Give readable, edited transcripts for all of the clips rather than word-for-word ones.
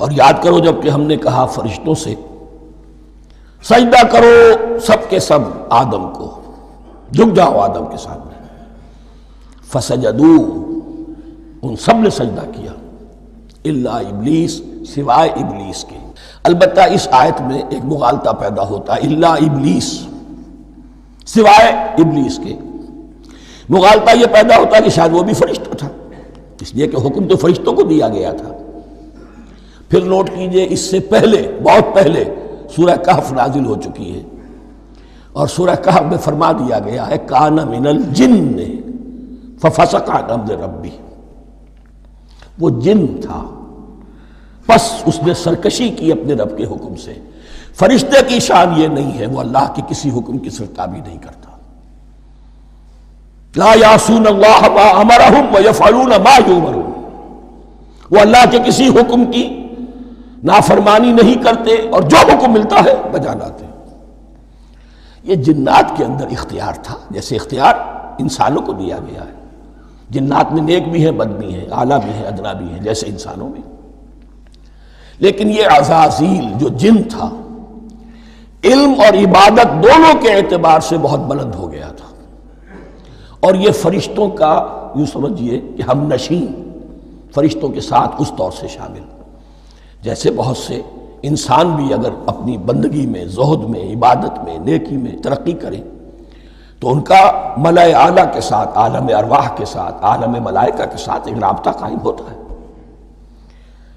اور یاد کرو جب کہ ہم نے کہا فرشتوں سے سجدہ کرو سب کے سب آدم کو، جھک جاؤ آدم کے سامنے، فسجدوا، ان سب نے سجدہ کیا، الا ابلیس، سوائے ابلیس کے۔ البتہ اس آیت میں ایک مغالطہ پیدا ہوتا ہے، الا ابلیس، سوائے ابلیس کے۔ مغالطہ یہ پیدا ہوتا ہے کہ شاید وہ بھی فرشتہ تھا، اس لیے کہ حکم تو فرشتوں کو دیا گیا تھا۔ پھر نوٹ کیجئے اس سے پہلے، بہت پہلے سورہ کہف نازل ہو چکی ہے، اور سورہ کہف میں فرما دیا گیا ہے کان من الجن ففسق عن امر ربی، وہ جن تھا پس اس نے سرکشی کی اپنے رب کے حکم سے۔ فرشتے کی شان یہ نہیں ہے، وہ اللہ کے کسی حکم کی سرتابی نہیں کرتا۔ لا یعصون اللہ ما امرہم ویفعلون ما یؤمرون، وہ اللہ کے کسی حکم کی نافرمانی نہیں کرتے اور جو حکم ملتا ہے بجا لاتے۔ یہ جنات کے اندر اختیار تھا، جیسے اختیار انسانوں کو دیا گیا ہے۔ جنات میں نیک بھی ہیں، بد بھی ہیں، اعلیٰ بھی ہیں، ادنا بھی ہیں، جیسے انسانوں میں۔ لیکن یہ عزازیل جو جن تھا، علم اور عبادت دونوں کے اعتبار سے بہت بلند ہو گیا تھا، اور یہ فرشتوں کا یوں سمجھیے کہ ہم نشین، فرشتوں کے ساتھ اس طور سے شامل، جیسے بہت سے انسان بھی اگر اپنی بندگی میں، زہد میں، عبادت میں، نیکی میں ترقی کریں تو ان کا ملأ اعلیٰ کے ساتھ، عالم ارواح کے ساتھ، عالم ملائکہ کے ساتھ ایک رابطہ قائم ہوتا ہے۔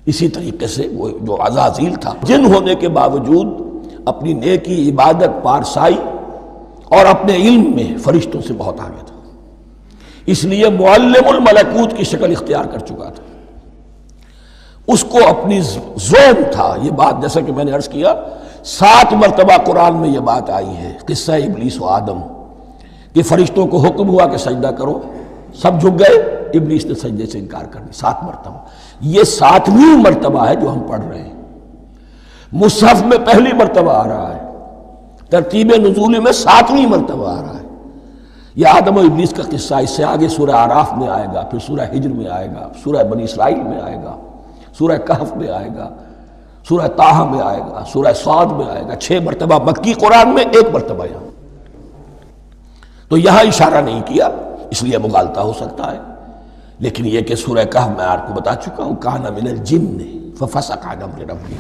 اسی طریقے سے وہ جو عزازیل تھا، جن ہونے کے باوجود اپنی نیکی، عبادت، پارسائی اور اپنے علم میں فرشتوں سے بہت آگے تھا، اس لیے معلم الملکوت کی شکل اختیار کر چکا تھا۔ اس کو اپنی زوم تھا یہ بات، جیسا کہ میں نے عرض کیا 7 مرتبہ قرآن میں یہ بات آئی ہے، قصہ ابلیس و آدم، کہ فرشتوں کو حکم ہوا کہ سجدہ کرو، سب جھک گئے، ابلیس نے سجدے سے انکار کر دیا 7 مرتبہ۔ یہ 7ویں مرتبہ ہے جو ہم پڑھ رہے ہیں، مصحف میں پہلی مرتبہ آ رہا ہے، ترتیب نزول میں 7ویں مرتبہ آ رہا ہے۔ یہ آدم و ابلیس کا قصہ اس سے آگے سورہ اعراف میں آئے گا، پھر سورہ ہجر میں آئے گا، سورہ بنی اسرائیل میں آئے گا، سورہ کہف میں آئے گا، سورہ طٰہٰ میں آئے گا، سورہ صاد میں آئے گا، 6 مرتبہ مکی قرآن میں، 1 مرتبہ یہاں۔ تو یہاں اشارہ نہیں کیا، اس لیے مغالطہ ہو سکتا ہے، لیکن یہ کہ سورہ کہف میں آپ کو بتا چکا ہوں کان من الجن ففسق عن امر ربہ۔